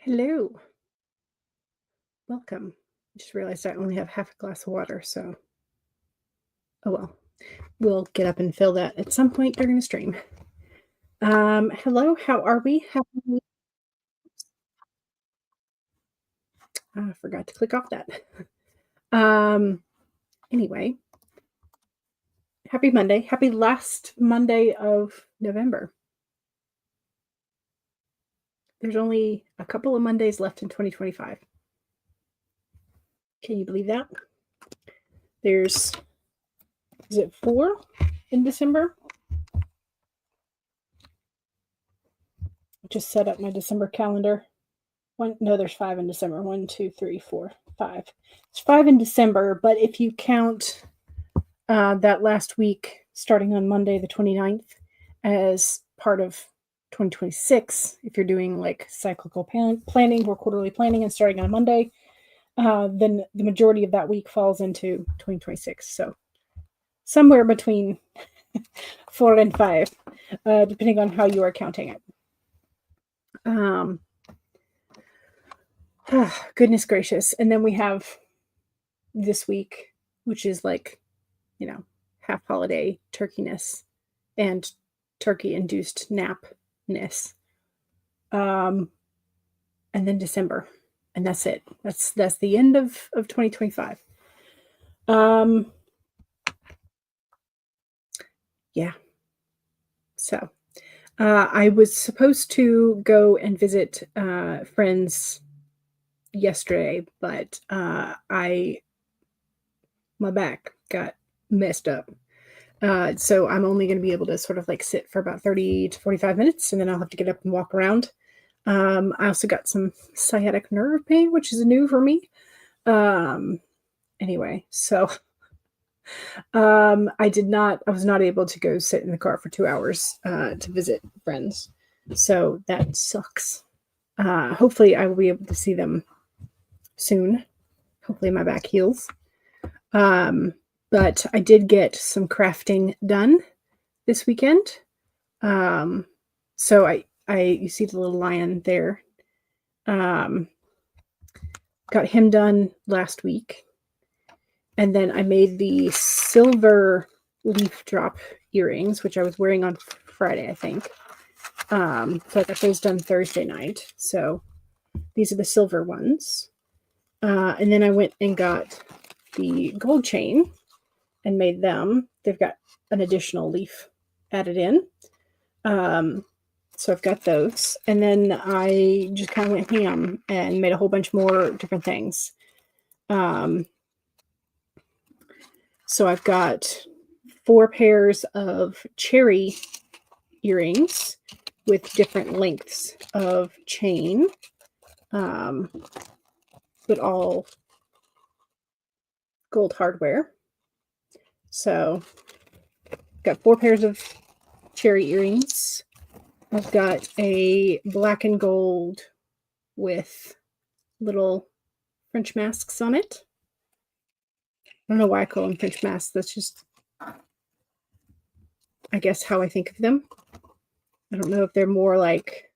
Hello, welcome. Just realized I only have half a glass of water, so oh well. We'll get up and fill that at some point during the stream. Hello, how are we? I forgot to click off that. Um, anyway, happy Monday. Happy last Monday of November. There's only a couple of Mondays left in 2025. Can you believe that? Is it 4 in December? Just set up my December calendar. No, there's 5 in December. 1, 2, 3, 4, 5. It's 5 in December, but if you count that last week, starting on Monday, the 29th, as part of 2026, if you're doing like cyclical planning or quarterly planning and starting on Monday, then the majority of that week falls into 2026. So somewhere between 4 and 5, depending on how you are counting it. Goodness gracious. And then we have this week, which is like, half holiday turkeyness and turkey induced napness. And then December. And that's it. That's the end of 2025. Yeah. So I was supposed to go and visit friends yesterday, but my back got messed up. So I'm only going to be able to sort of like sit for about 30 to 45 minutes, and then I'll have to get up and walk around. I also got some sciatic nerve pain, which is new for me. Anyway, so I was not able to go sit in the car for 2 hours to visit friends. So that sucks. Hopefully I will be able to see them soon. Hopefully my back heals. But I did get some crafting done this weekend. So you see the little lion there. Got him done last week. And then I made the silver leaf drop earrings, which I was wearing on Friday, I think. So I got those done Thursday night. So these are the silver ones. And then I went and got the gold chain and made them. They've got an additional leaf added in. So I've got those. And then I just kind of went ham and made a whole bunch more different things. So I've got 4 pairs of cherry earrings with different lengths of chain, but all gold hardware. So got 4 pairs of cherry earrings. I've got a black and gold with little French masks on it. I don't know why I call them French masks. That's just, I guess, how I think of them. I don't know if they're more like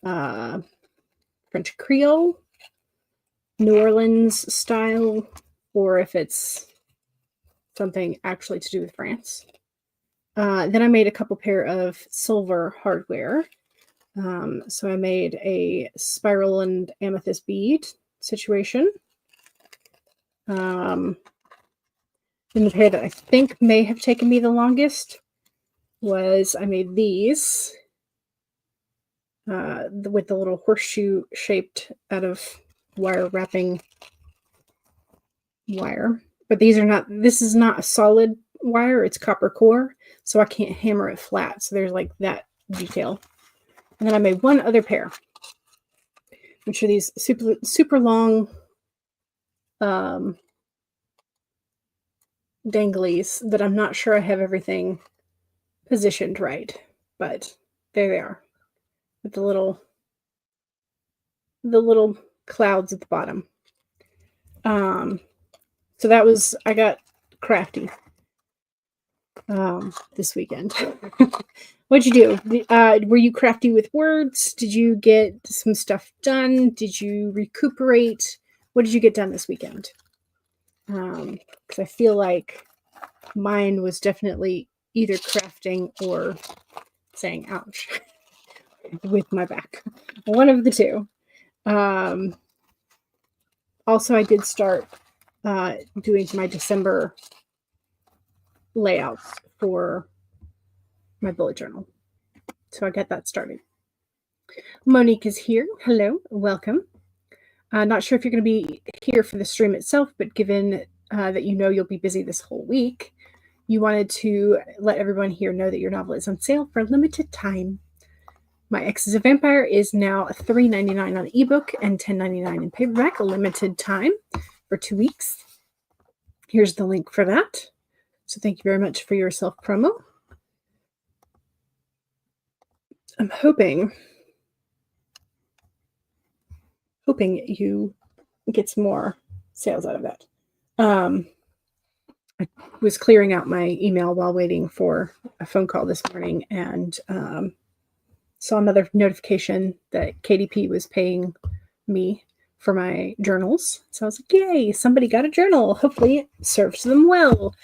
French Creole, New Orleans style, or if it's something actually to do with France. Then I made a couple pair of silver hardware. So I made a spiral and amethyst bead situation. Then the pair that I think may have taken me the longest was I made these with the little horseshoe shaped out of wire wrapping wire. But this is not a solid wire, it's copper core, so I can't hammer it flat. So there's like that detail. And then I made one other pair, which are these super long danglies that I'm not sure I have everything positioned right, but there they are with the little clouds at the bottom. So I got crafty this weekend. What'd you do? Were you crafty with words? Did you get some stuff done? Did you recuperate? What did you get done this weekend? Because I feel like mine was definitely either crafting or saying ouch with my back. One of the two. Also, I did start doing my December layouts for my bullet journal. So I got that started. Monique is here. Hello, welcome. Not sure if you're going to be here for the stream itself, but given that you know you'll be busy this whole week, you wanted to let everyone here know that your novel is on sale for a limited time. My Ex is a Vampire is now $3.99 on ebook and $10.99 in paperback, a limited time for 2 weeks. Here's the link for that. So thank you very much for your self-promo. I'm hoping you get some more sales out of that. I was clearing out my email while waiting for a phone call this morning and saw another notification that KDP was paying me for my journals. So I was like, yay, somebody got a journal. Hopefully it serves them well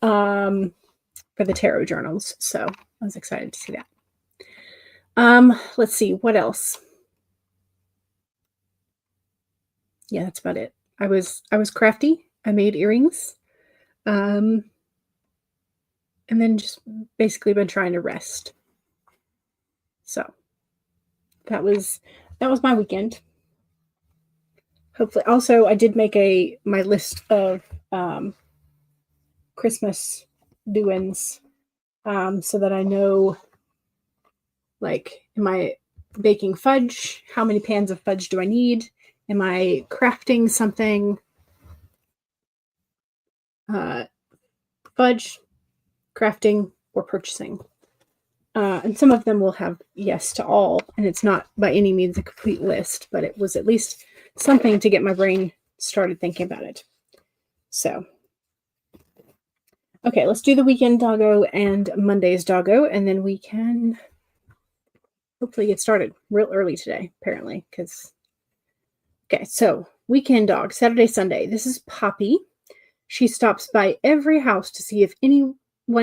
for the tarot journals. So I was excited to see that. Let's see, what else? Yeah, that's about it. I was crafty. I made earrings. And then just basically been trying to rest. So that was my weekend. Hopefully, also I did make my list of Christmas doings so that I know, like, am I baking fudge? How many pans of fudge do I need? Am I crafting something? Fudge, crafting, or purchasing. And some of them will have yes to all, and it's not by any means a complete list, but it was at least something to get my brain started thinking about it. So, okay, let's do the weekend doggo and Monday's doggo, and then we can hopefully get started real early today, apparently, because, okay, so weekend dog, Saturday, Sunday. This is Poppy. She stops by every house to see if anyone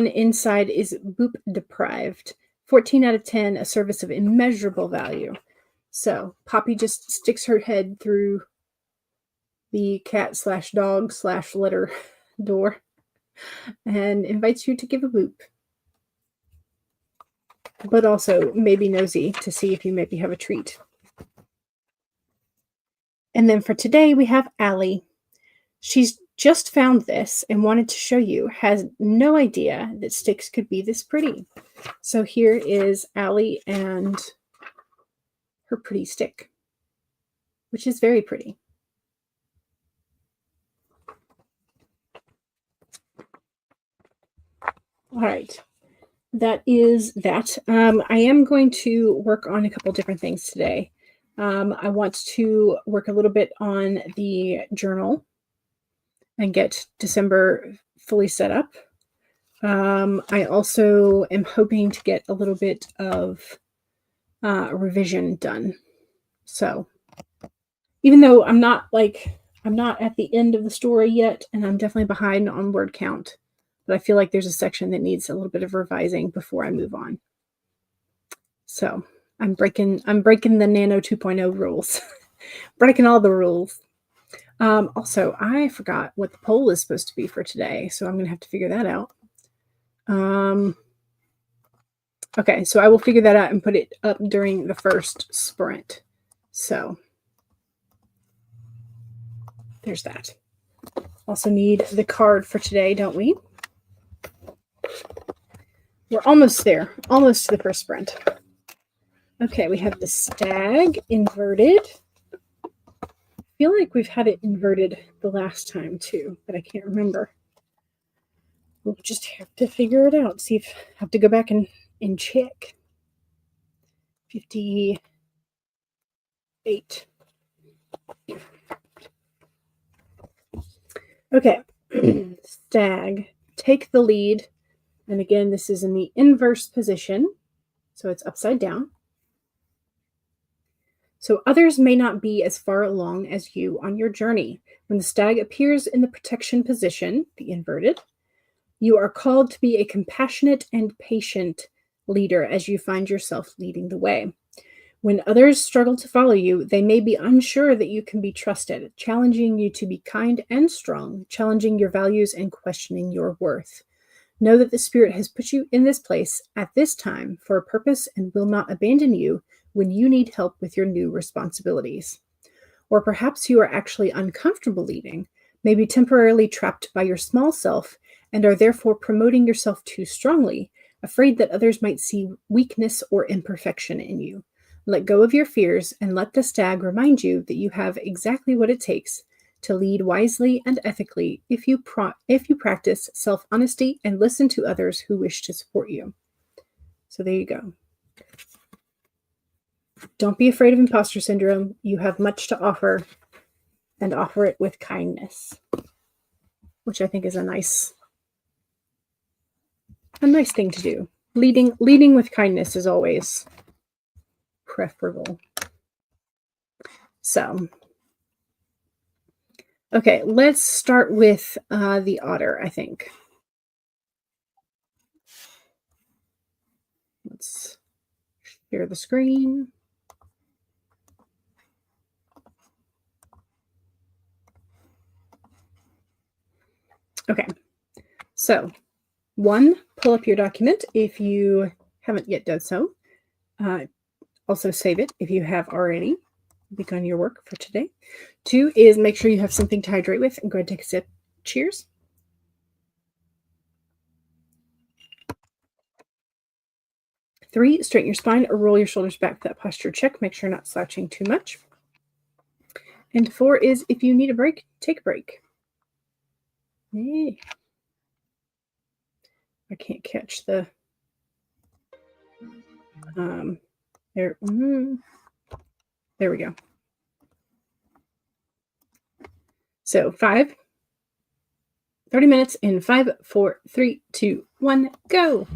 inside is boop deprived. 14 out of 10, a service of immeasurable value. So Poppy just sticks her head through the cat/dog/letter door and invites you to give a boop. But also maybe nosy to see if you maybe have a treat. And then for today, we have Allie. She's just found this and wanted to show you, has no idea that sticks could be this pretty. So here is Allie and her pretty stick, which is very pretty. All right, that is that. I am going to work on a couple different things today. I want to work a little bit on the journal and get December fully set up. I also am hoping to get a little bit of revision done. So even though I'm not at the end of the story yet, and I'm definitely behind on word count, but I feel like there's a section that needs a little bit of revising before I move on. So I'm breaking the NaNo 2.0 rules, breaking all the rules. Also, I forgot what the poll is supposed to be for today, so I'm going to have to figure that out. Okay, so I will figure that out and put it up during the first sprint. So there's that. Also need the card for today, don't we? We're almost there, almost to the first sprint. Okay, we have the stag inverted. I feel like we've had it inverted the last time too, but I can't remember. We'll just have to figure it out. See if I have to go back and check. 58. Okay, stag, take the lead. And again, this is in the inverse position. So it's upside down. So others may not be as far along as you on your journey. When the stag appears in the protection position, the inverted, you are called to be a compassionate and patient leader as you find yourself leading the way. When others struggle to follow you, they may be unsure that you can be trusted, challenging you to be kind and strong, challenging your values and questioning your worth. Know that the Spirit has put you in this place at this time for a purpose and will not abandon you when you need help with your new responsibilities. Or perhaps you are actually uncomfortable leading, maybe temporarily trapped by your small self, and are therefore promoting yourself too strongly, afraid that others might see weakness or imperfection in you. Let go of your fears and let the stag remind you that you have exactly what it takes to lead wisely and ethically if you practice self-honesty and listen to others who wish to support you. So there you go. Don't be afraid of imposter syndrome. You have much to offer, and offer it with kindness, which I think is a nice thing to do. Leading with kindness is always preferable. So, okay, let's start with the otter, I think. Let's share the screen. Okay, so 1, pull up your document if you haven't yet done so. Also save it if you have already begun your work for today. 2 is make sure you have something to hydrate with and go ahead and take a sip. Cheers. 3, straighten your spine or roll your shoulders back for that posture check. Make sure you're not slouching too much. And 4 is if you need a break, take a break. Yay. I can't catch the there. There we go. So 30 minutes in 5, 4, 3, 2, 1, go.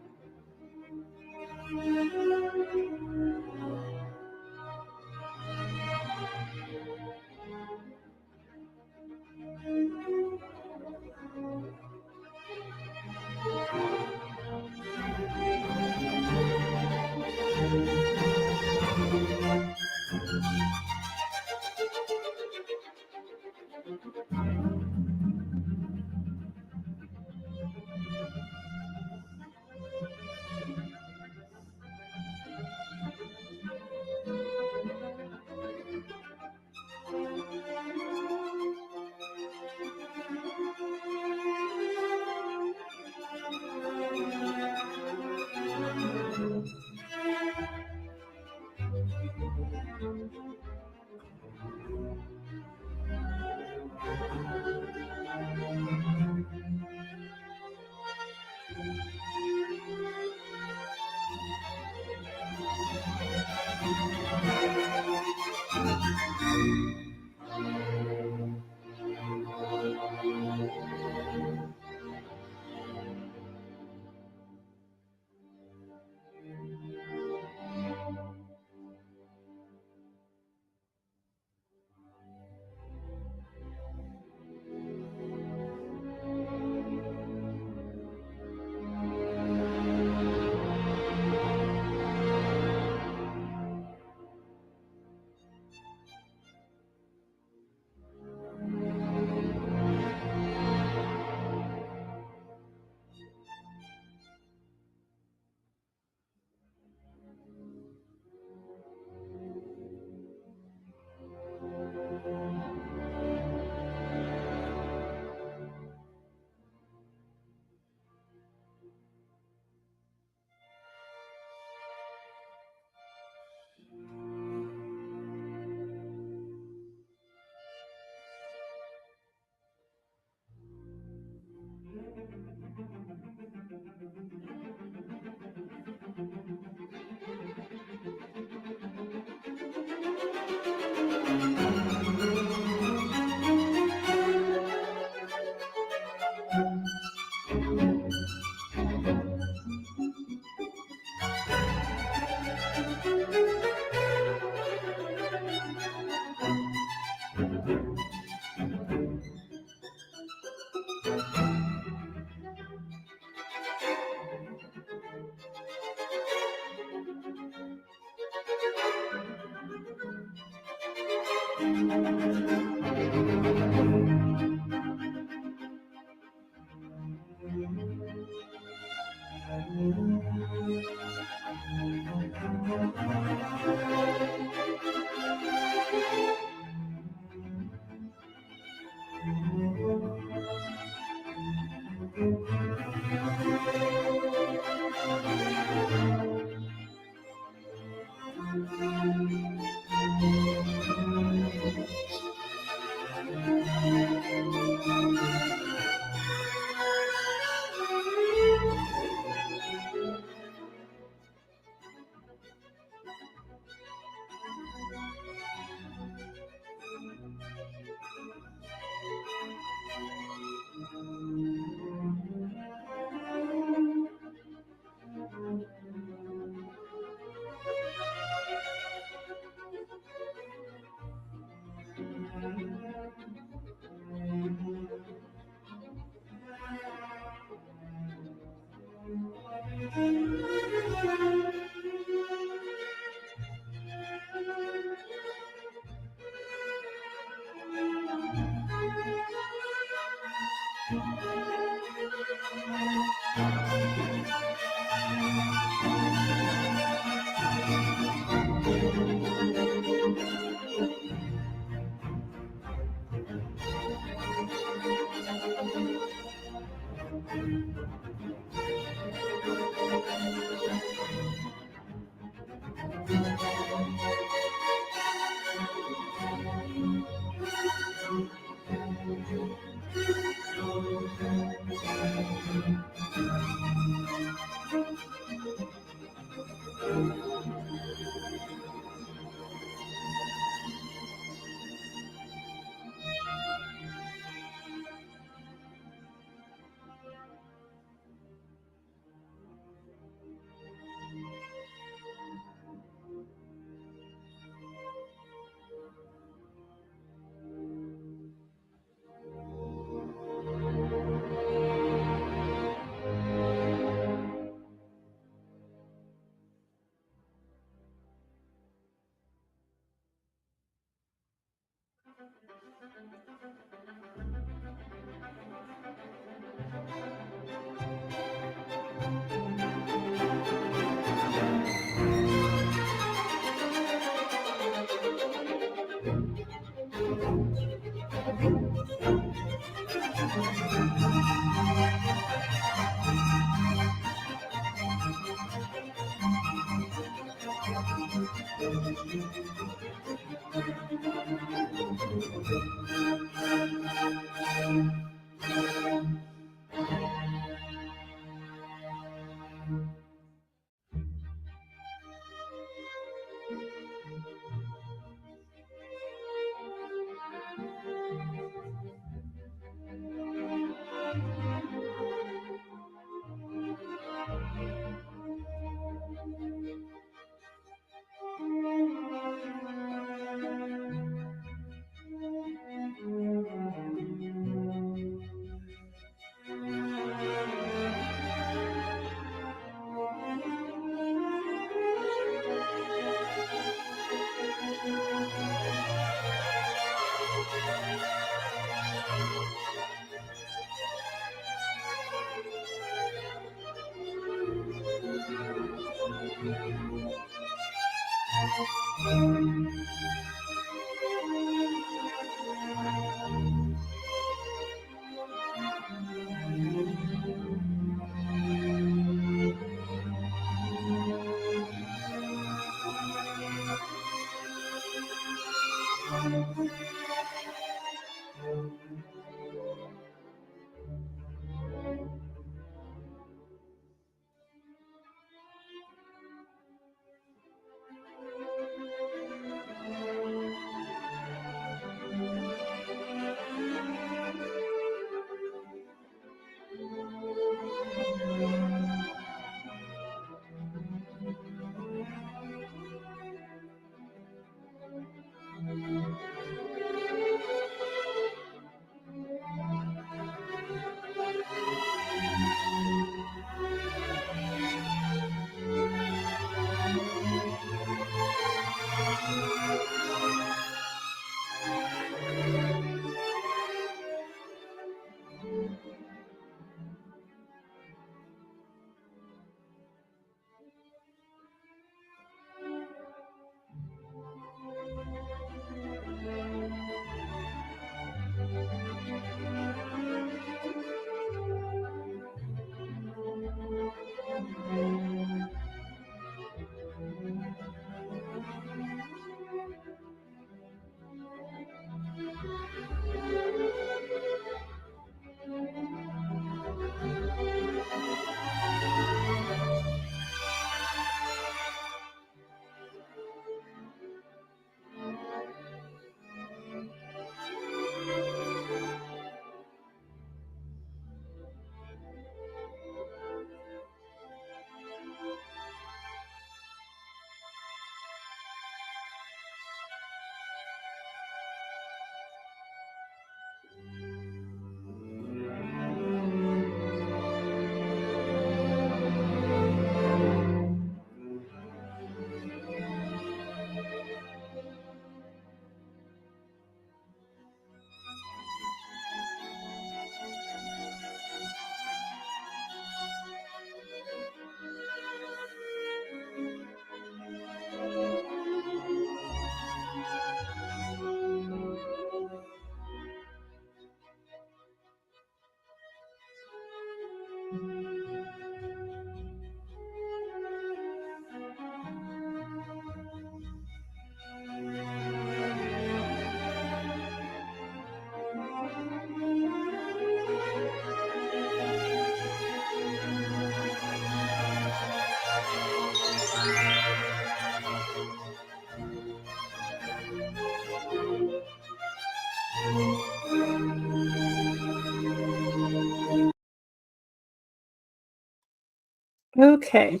Okay.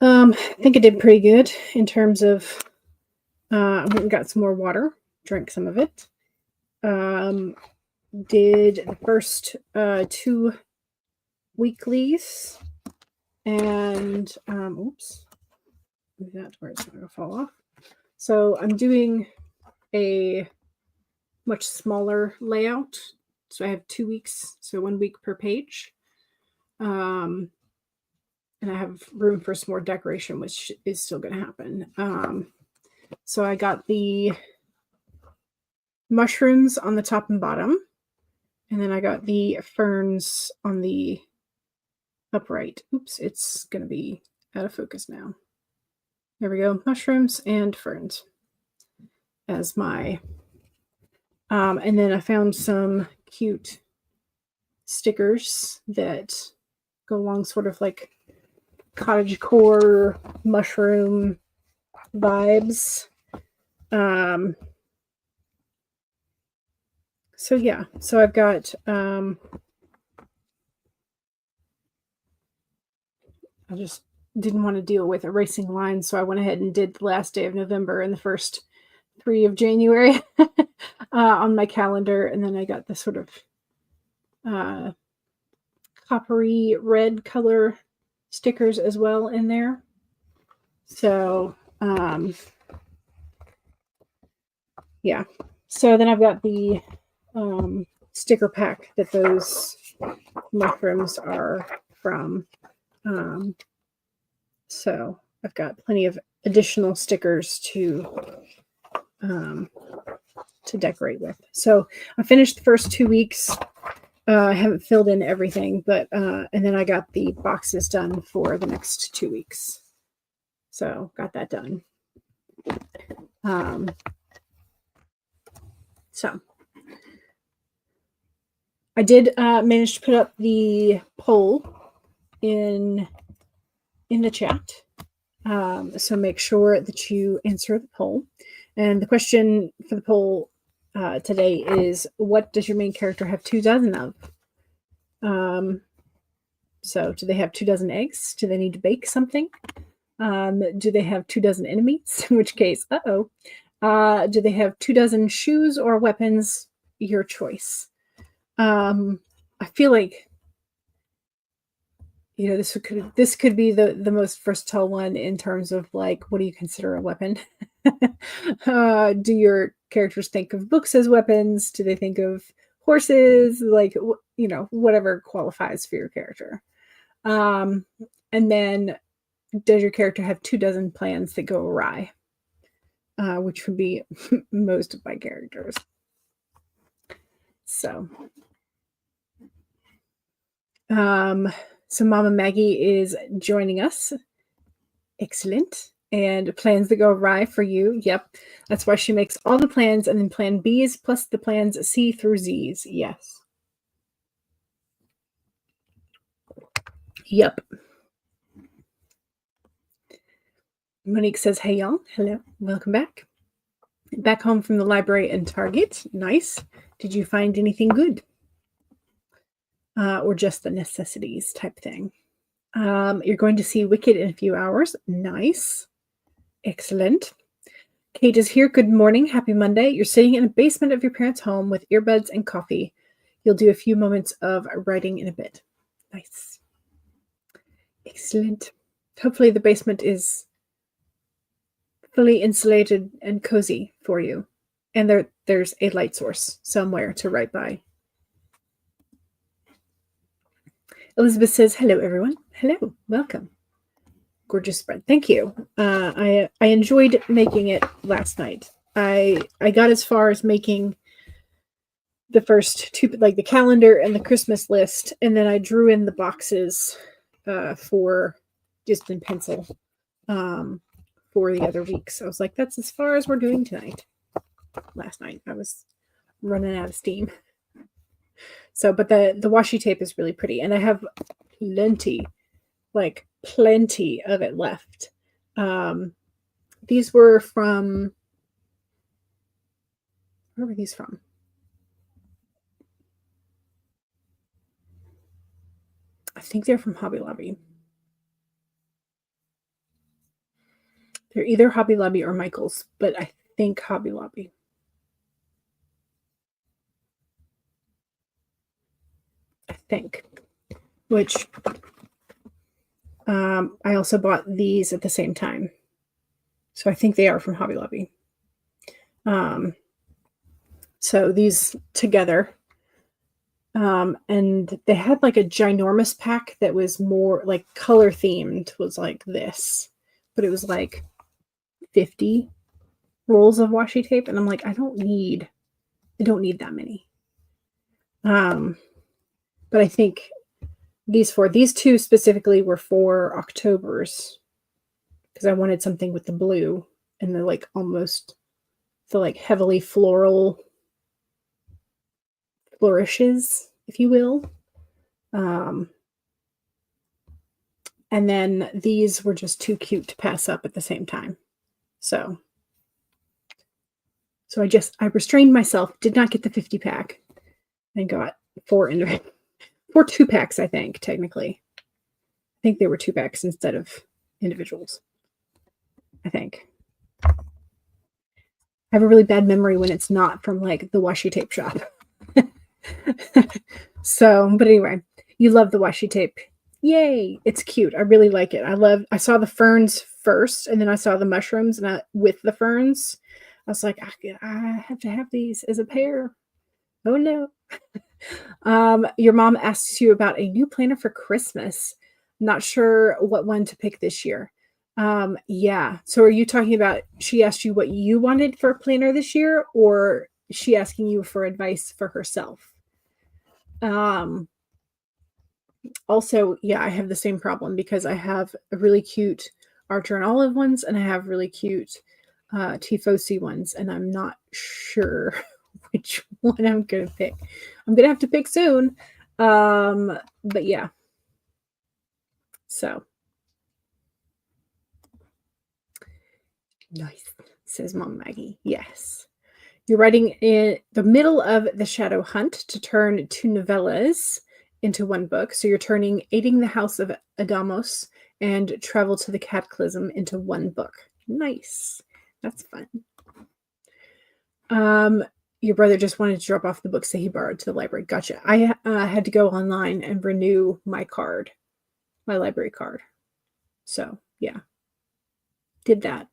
I think I did pretty good in terms of I went and got some more water, drank some of it. Did the first 2 weeklies, and oops, move that to where it's not gonna fall off. So I'm doing a much smaller layout. So I have 2 weeks, so 1 week per page. And I have room for some more decoration, which is still going to happen. So I got the mushrooms on the top and bottom, and then I got the ferns on the upright. Oops, it's going to be out of focus now. There we go. Mushrooms and ferns as my, and then I found some cute stickers that go along sort of like cottagecore mushroom vibes. So yeah, so I've got, I just didn't want to deal with erasing lines, so I went ahead and did the last day of November and the first 3 of January on my calendar, and then I got the sort of coppery red color stickers as well in there. So yeah, so then I've got the sticker pack that those mushrooms are from. So I've got plenty of additional stickers to decorate with. So I finished the first 2 weeks. I haven't filled in everything, but and then I got the boxes done for the next 2 weeks. So got that done. So I did manage to put up the poll in the chat. So make sure that you answer the poll. And the question for the poll today is, what does your main character have 2 dozen of? So do they have 2 dozen eggs? Do they need to bake something? Do they have 2 dozen enemies? In which case, do they have 2 dozen shoes or weapons? Your choice. I feel like, you know, this could be the most versatile one in terms of like, what do you consider a weapon? Do your characters think of books as weapons? Do they think of horses? Like, you know, whatever qualifies for your character. And then, does your character have 2 dozen plans that go awry? Which would be most of my characters. So, so Mama Maggie is joining us. Excellent. And plans that go awry for you. Yep. That's why she makes all the plans and then plan B's plus the plans C through Z's. Yes. Yep. Monique says, hey, y'all. Hello. Welcome back. Back home from the library and Target. Nice. Did you find anything good? Or just the necessities type thing? You're going to see Wicked in a few hours. Nice. Excellent. Kate is here. Good morning. Happy Monday. You're sitting in the basement of your parents' home with earbuds and coffee. You'll do a few moments of writing in a bit. Nice. Excellent. Hopefully the basement is fully insulated and cozy for you. And there's a light source somewhere to write by. Elizabeth says, hello, everyone. Hello. Welcome. Gorgeous spread. Thank you. I enjoyed making it last night. I got as far as making the first 2, like the calendar and the Christmas list, and then I drew in the boxes for just in pencil for the other weeks. I was like, that's as far as we're doing tonight. Last night I was running out of steam. So, but the washi tape is really pretty, and I have plenty of it left. These were from, where were these from? I think they're from Hobby Lobby. They're either Hobby Lobby or Michael's, but I think Hobby Lobby. I think. Which I also bought these at the same time. So I think they are from Hobby Lobby. So these together. And they had like a ginormous pack that was more like color themed, was like this, but it was like 50 rolls of washi tape. And I'm like, I don't need that many. But I think these two specifically were for October's, because I wanted something with the blue and the like almost the like heavily floral flourishes, if you will. And then these were just too cute to pass up at the same time. So I restrained myself, did not get the 50 pack, and got 4 2-packs, I think, technically. I think they were 2-packs instead of individuals. I think. I have a really bad memory when it's not from like the washi tape shop. So, but anyway, you love the washi tape. Yay, it's cute. I really like it. I saw the ferns first, and then I saw the mushrooms, and with the ferns, I was like, I have to have these as a pair. Oh no. Your mom asks you about a new planner for Christmas. Not sure what one to pick this year. Yeah. So are you talking about, she asked you what you wanted for a planner this year, or is she asking you for advice for herself? Also, yeah, I have the same problem because I have a really cute Archer and Olive ones, and I have really cute Tifosi ones, and I'm not sure which one I'm going to pick. I'm going to have to pick soon. But yeah. So. Nice, says Mom Maggie. Yes. You're writing in the middle of the Shadow Hunt to turn 2 novellas into one book. So you're turning Aiding the House of Adamos and Travel to the Cataclysm into one book. Nice. That's fun. Your brother just wanted to drop off the books that he borrowed to the library. Gotcha. I had to go online and renew my card, my library card. So, yeah. Did that.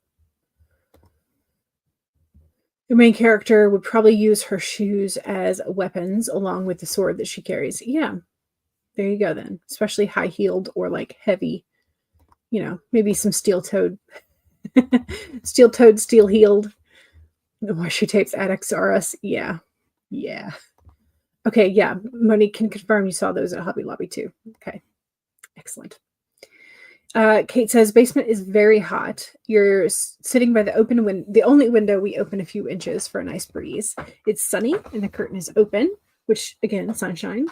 The main character would probably use her shoes as weapons along with the sword that she carries. Yeah. There you go then. Especially high-heeled or like heavy, maybe some steel-toed, steel-heeled. The washi tapes addicts are us. Yeah. Yeah. Okay, yeah. Monique can confirm you saw those at Hobby Lobby too. Okay. Excellent. Kate says, basement is very hot. You're sitting by the open window, the only window we open a few inches for a nice breeze. It's sunny and the curtain is open, which again, sunshine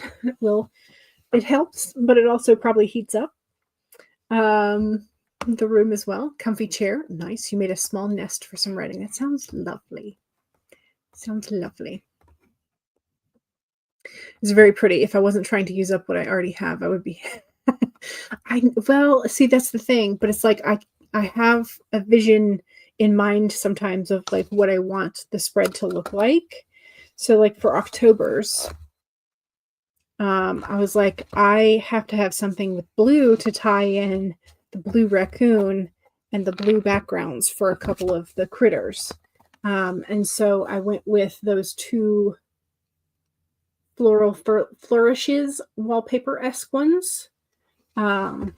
it helps, but it also probably heats up the room as well. Comfy chair. Nice. You made a small nest for some writing. That sounds lovely. Sounds lovely. It's very pretty. If I wasn't trying to use up what I already have, I would be see, that's the thing, but it's like I have a vision in mind sometimes of like what I want the spread to look like. So like for October's, I was like, I have to have something with blue to tie in the blue raccoon and the blue backgrounds for a couple of the critters. And so I went with those 2 floral flourishes wallpaper-esque ones. And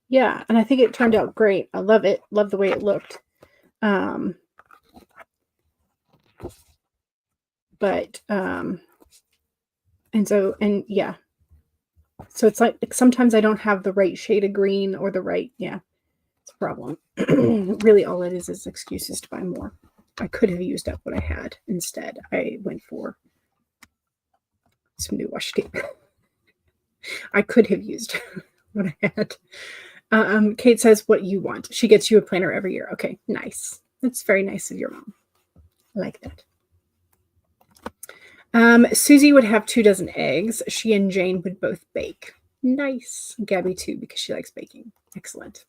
yeah, and I think it turned out great. I love it. Love the way it looked. Yeah. So it's like sometimes I don't have the right shade of green or the right, yeah, it's a problem. Really all it is excuses to buy more. I could have used up what I had. Instead, I went for some new washi tape. I could have used what I had. Kate says, what you want. She gets you a planner every year. Okay, nice. That's very nice of your mom. I like that. Susie would have 2 dozen eggs. She and Jane would both bake. Nice. Gabby too, because she likes baking. Excellent.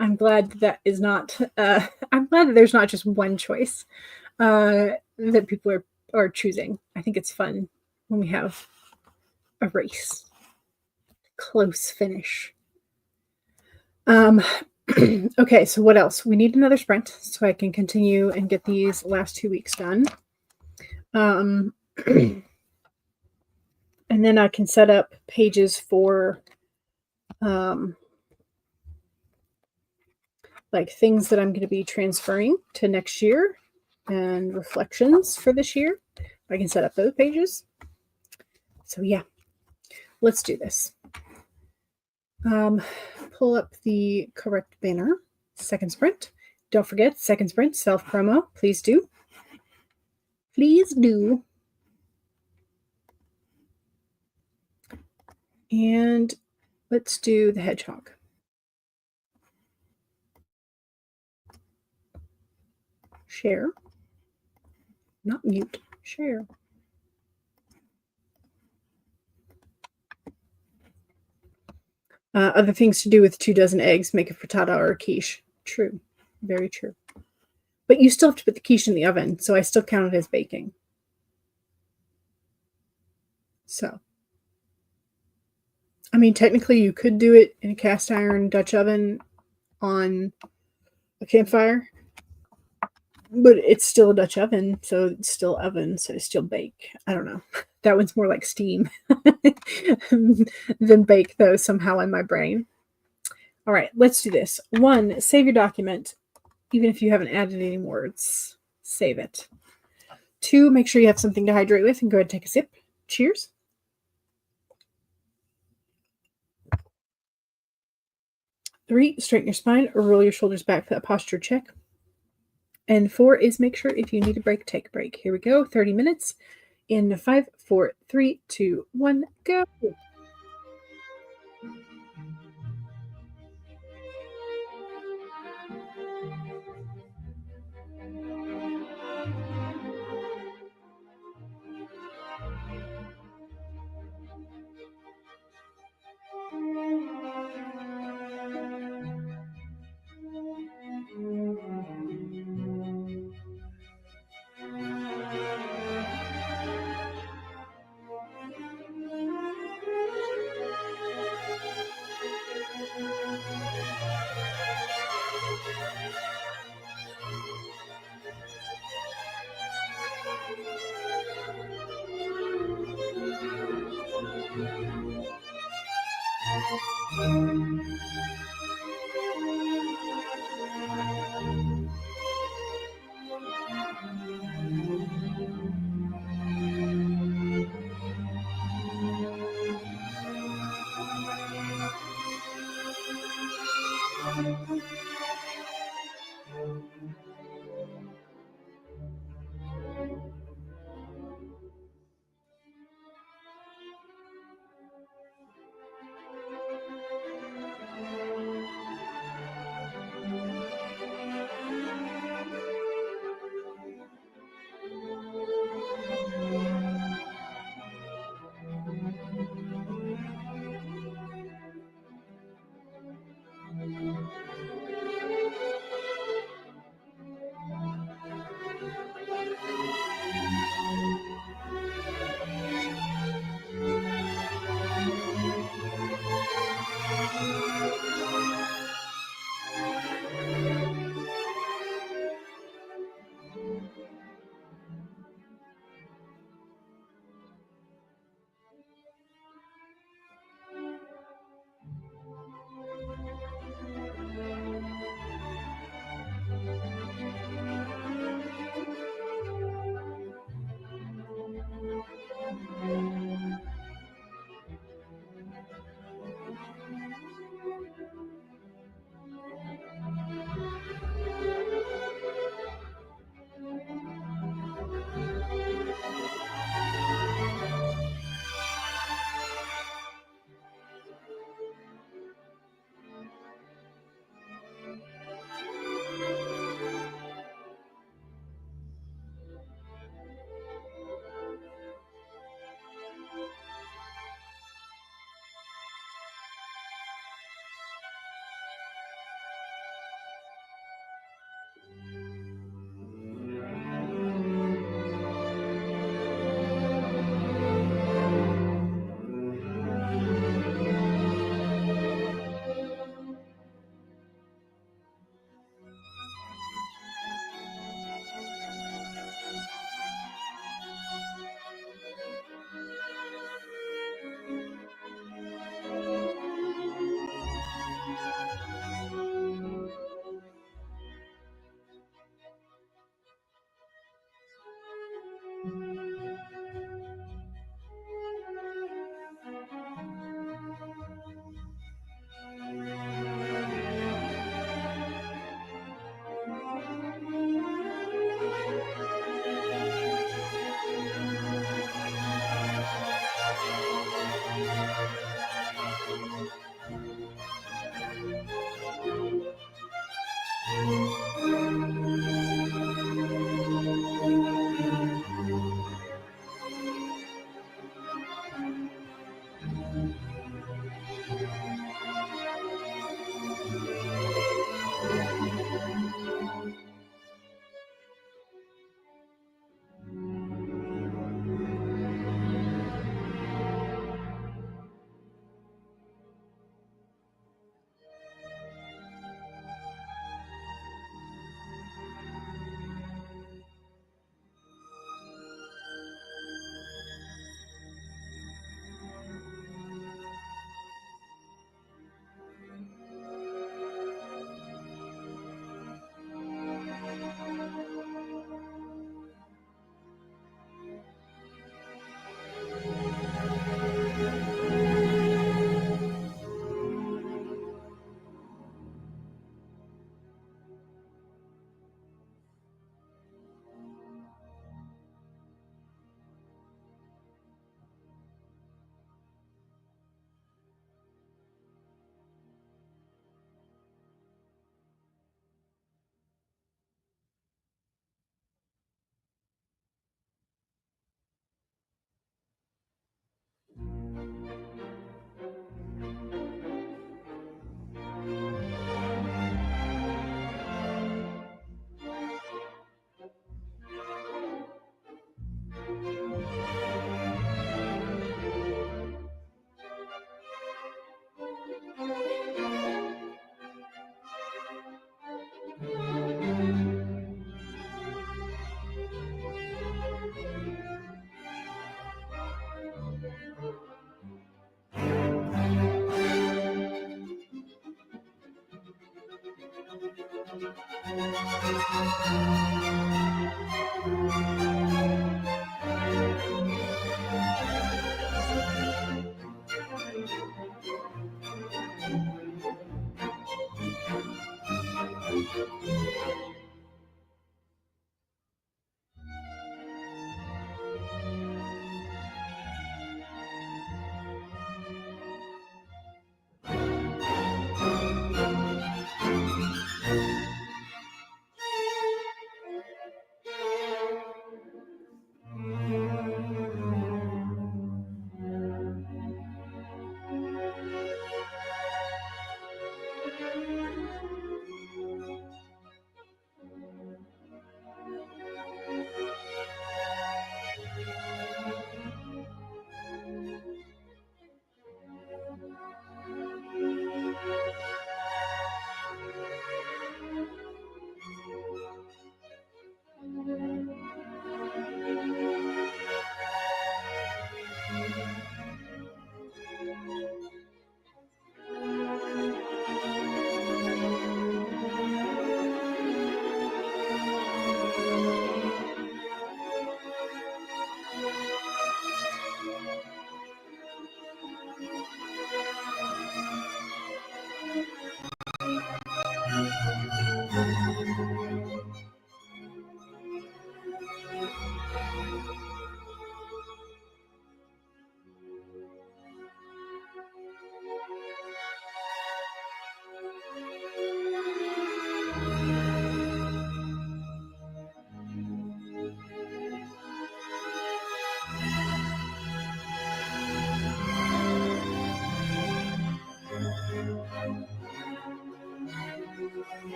I'm glad that is not, I'm glad that there's not just one choice that people are choosing. I think it's fun when we have a race. Close finish. Okay, so what else? We need another sprint so I can continue and get these last 2 weeks done. And then I can set up pages for like things that I'm going to be transferring to next year and reflections for this year. I can set up those pages. So yeah, let's do this. Pull up the correct banner. Second sprint. Don't forget, second sprint, self-promo. Please do. Please do. And let's do the hedgehog. Share. Not mute. Share. Other things to do with 2 dozen eggs, make a frittata or a quiche. True. Very true. But you still have to put the quiche in the oven, so I still count it as baking. So, I mean, technically you could do it in a cast iron Dutch oven on a campfire, but it's still a Dutch oven, so it's still oven, so it's still bake. I don't know. That one's more like steam than bake, though, somehow in my brain. All right, let's do this. 1, save your document, even if you haven't added any words. Save it. 2, make sure you have something to hydrate with and go ahead and take a sip. Cheers. 3, straighten your spine or roll your shoulders back for that posture check. And 4 is make sure if you need a break, take a break. Here we go. 30 minutes in 5, 4, 3, 2, 1, go.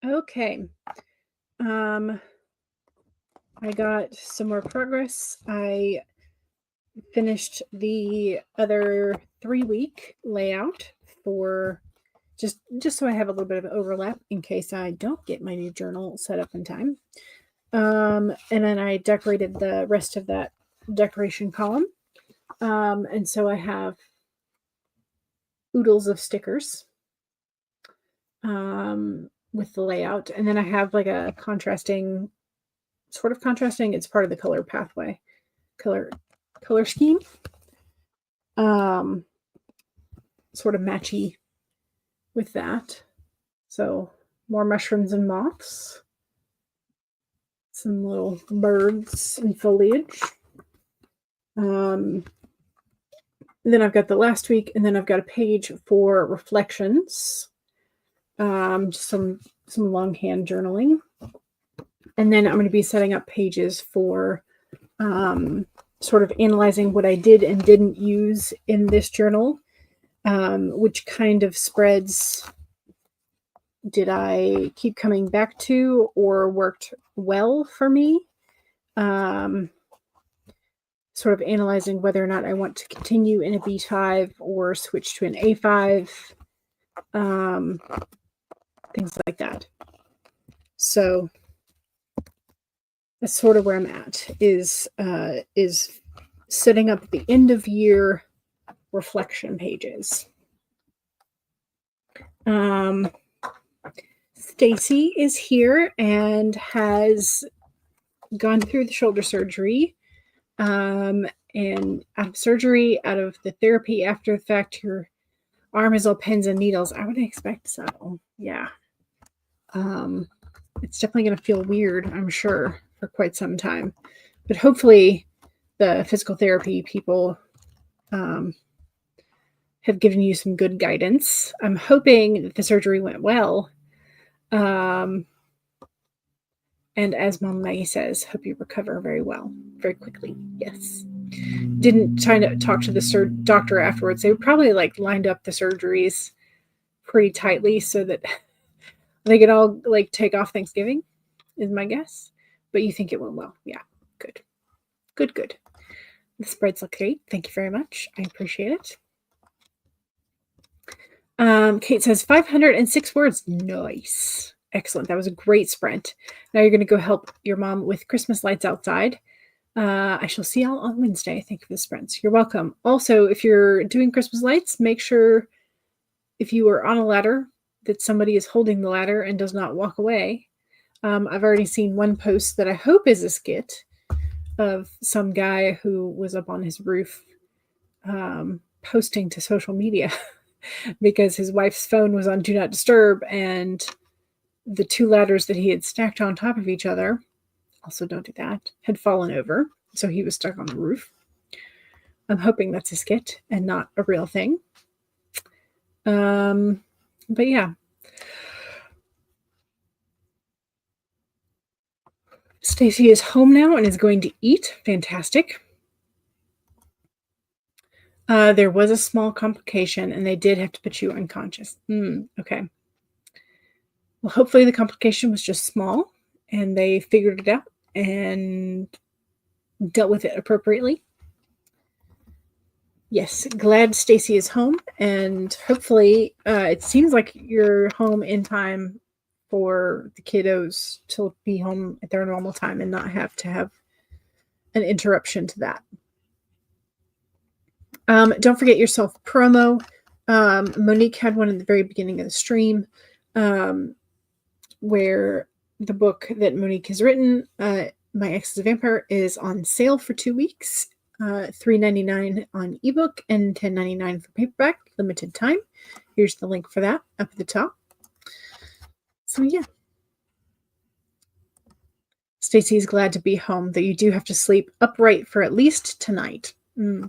Okay. I got some more progress. I finished the other 3-week layout for just so I have a little bit of overlap in case I don't get my new journal set up in time. And then I decorated the rest of that decoration column. And so I have oodles of stickers with the layout. And then I have like a contrasting, it's part of the color pathway, color scheme. Sort of matchy with that. So more mushrooms and moths. Some little birds and foliage. Then I've got the last week, and then I've got a page for reflections. Just some longhand journaling. And then I'm going to be setting up pages for sort of analyzing what I did and didn't use in this journal, which kind of spreads did I keep coming back to or worked well for me. Sort of analyzing whether or not I want to continue in a B5 or switch to an A5, things like that. So that's sort of where I'm at, is setting up the end of year reflection pages. Stacy is here and has gone through the shoulder surgery. And out of surgery, out of the therapy after the fact, your arm is all pins and needles. I would expect so. Yeah. It's definitely going to feel weird, I'm sure, for quite some time. But hopefully the physical therapy people have given you some good guidance. I'm hoping that the surgery went well. And as Mom Maggie says, hope you recover very well, very quickly. Yes. Didn't try to talk to the doctor afterwards. They probably lined up the surgeries pretty tightly so that they could all take off Thanksgiving, is my guess. But you think it went well. Yeah, good. Good. The spreads look great. Thank you very much. I appreciate it. Kate says 506 words. Nice. Excellent. That was a great sprint. Now you're going to go help your mom with Christmas lights outside. I shall see y'all on Wednesday. Thank you for the sprints. You're welcome. Also, if you're doing Christmas lights, make sure if you are on a ladder that somebody is holding the ladder and does not walk away. I've already seen one post that I hope is a skit of some guy who was up on his roof posting to social media because his wife's phone was on Do Not Disturb, and the two ladders that he had stacked on top of each other, also don't do that, had fallen over. So he was stuck on the roof. I'm hoping that's a skit and not a real thing. But yeah. Stacy is home now and is going to eat. Fantastic. There was a small complication and they did have to put you unconscious. Okay. Well, hopefully the complication was just small and they figured it out and dealt with it appropriately. Yes, glad Stacy is home, and hopefully it seems like you're home in time for the kiddos to be home at their normal time and not have to have an interruption to that. Don't forget your self-promo. Monique had one at the very beginning of the stream where the book that Monique has written, My Ex is a Vampire, is on sale for 2 weeks. $3.99 on ebook and $10.99 for paperback, limited time. Here's the link for that up at the top. So yeah. Stacy is glad to be home, that you do have to sleep upright for at least tonight.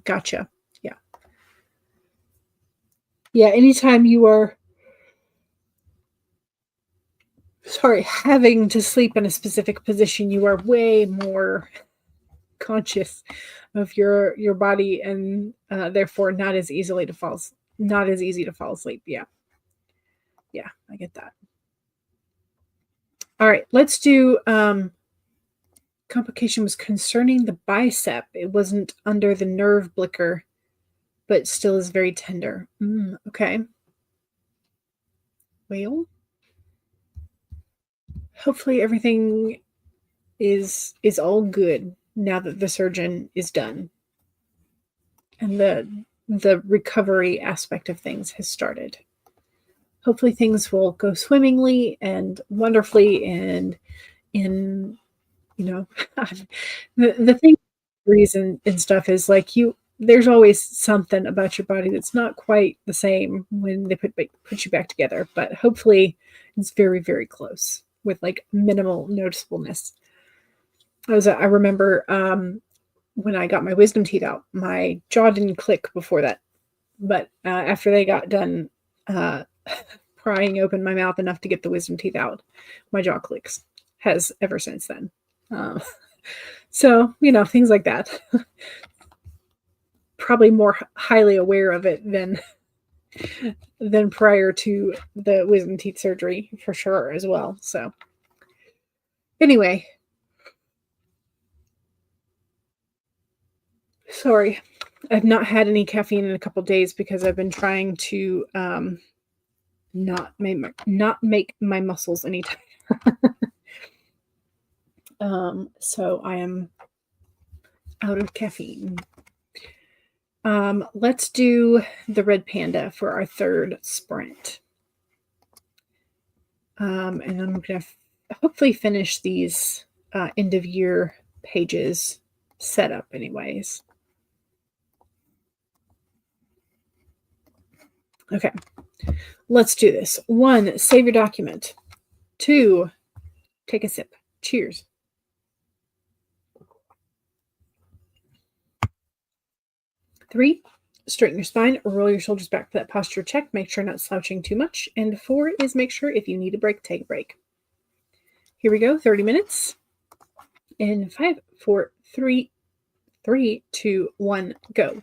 Gotcha. Yeah. Yeah, anytime you are having to sleep in a specific position, you are way more conscious of your body and therefore not as easy to fall asleep. Yeah, I get that. All right, let's do complication was concerning the bicep. It wasn't under the nerve blicker, but still is very tender. Okay. Well, hopefully everything is all good now that the surgeon is done and the recovery aspect of things has started. Hopefully things will go swimmingly and wonderfully, and in the thing reason and stuff is there's always something about your body that's not quite the same when they put you back together, but hopefully it's very, very close with minimal noticeableness. I remember when I got my wisdom teeth out, my jaw didn't click before that, but after they got done prying open my mouth enough to get the wisdom teeth out, my jaw clicks, has ever since then. So things like that. Probably more highly aware of it than prior to the wisdom teeth surgery, for sure, as well. So anyway, sorry, I've not had any caffeine in a couple days because I've been trying to not make my muscles any tighter. So I am out of caffeine. Let's do the red panda for our third sprint. And I'm going to hopefully finish these end of year pages set up anyways. Okay, let's do this. 1, save your document. 2, take a sip. Cheers. 3, straighten your spine, roll your shoulders back for that posture check. Make sure not slouching too much. And 4 is make sure if you need a break, take a break. Here we go, 30 minutes. In 5, 4, 3, 2, 1, go.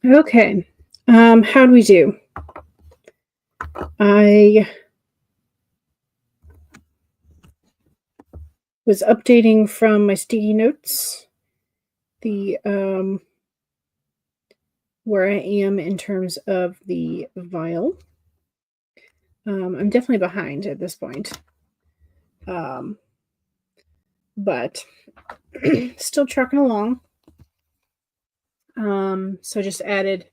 Okay. How do we do? I was updating from my sticky notes the where I am in terms of the vial. I'm definitely behind at this point. But still trucking along. So I just added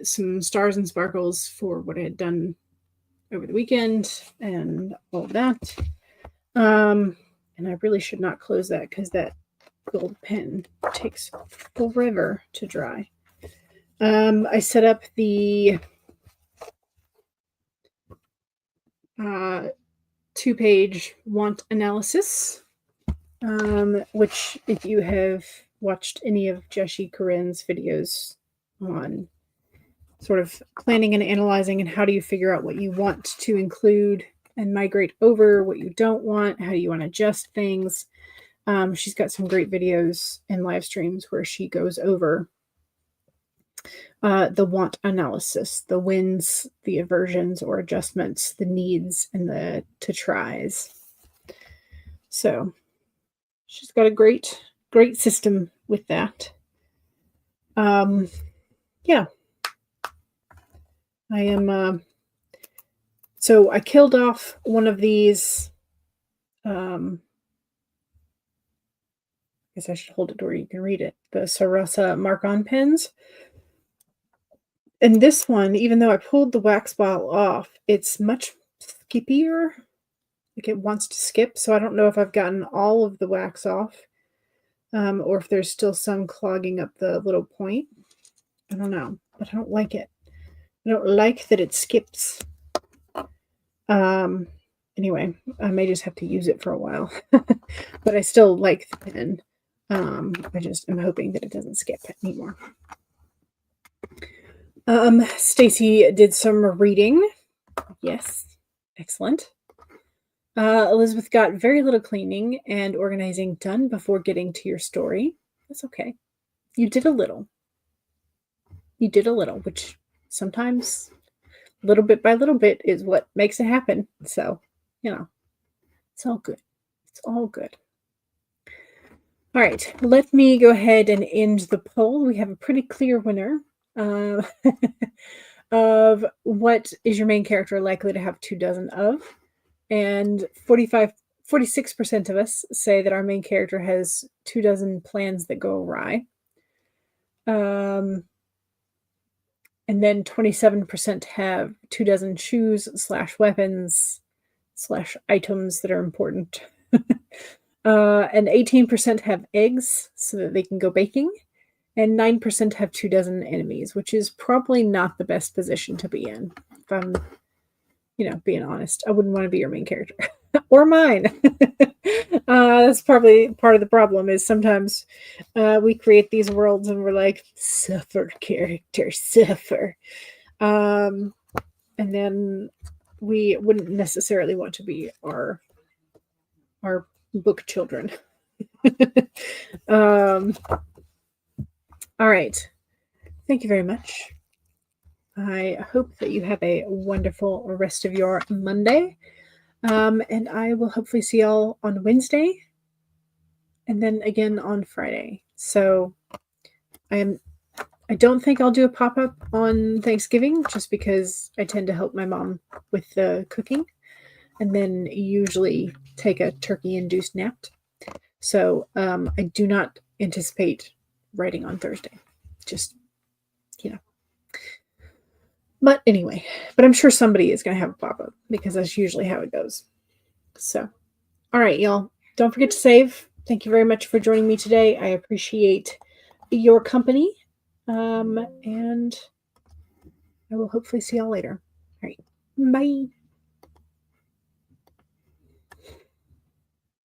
some stars and sparkles for what I had done over the weekend and all of that. And I really should not close that because that gold pen takes forever to dry. I set up the 2-page want analysis, which if you have watched any of Jeshi Corinne's videos on sort of planning and analyzing and how do you figure out what you want to include and migrate over, what you don't want, how do you want to adjust things. She's got some great videos and live streams where she goes over the want analysis, the wins, the aversions or adjustments, the needs, and the to tries. So she's got a great system with that. Yeah. I am, so I killed off one of these, I guess I should hold it where you can read it, the Sarasa mark-on pens. And this one, even though I pulled the wax bottle off, it's much skippier. Like it wants to skip, so I don't know if I've gotten all of the wax off, or if there's still some clogging up the little point. I don't know, but I don't like it. I don't like that it skips. Anyway, I may just have to use it for a while, but I still like the pen. I just am hoping that it doesn't skip anymore. Stacy did some reading. Yes, excellent. Elizabeth got very little cleaning and organizing done before getting to your story. That's okay. You did a little. You did a little, which sometimes little bit by little bit is what makes it happen. So, you know, it's all good. It's all good. All right, let me go ahead and end the poll. We have a pretty clear winner of what is your main character likely to have 24 of. And 46% of us say that our main character has 24 plans that go awry. And then 27% have 24 shoes / weapons / items that are important. And 18% have eggs so that they can go baking. And 9% have 24 enemies, which is probably not the best position to be in. If I'm, being honest, I wouldn't want to be your main character or mine. That's probably part of the problem is sometimes we create these worlds and we're like, suffer, character, suffer. And then we wouldn't necessarily want to be our book children. All right. Thank you very much. I hope that you have a wonderful rest of your Monday. And I will hopefully see y'all on Wednesday and then again on Friday. So I don't think I'll do a pop-up on Thanksgiving just because I tend to help my mom with the cooking and then usually take a turkey-induced nap. So I do not anticipate writing on Thursday. Just, But anyway, I'm sure somebody is going to have a pop-up because that's usually how it goes. So, all right, y'all. Don't forget to save. Thank you very much for joining me today. I appreciate your company. And I will hopefully see y'all later. All right. Bye.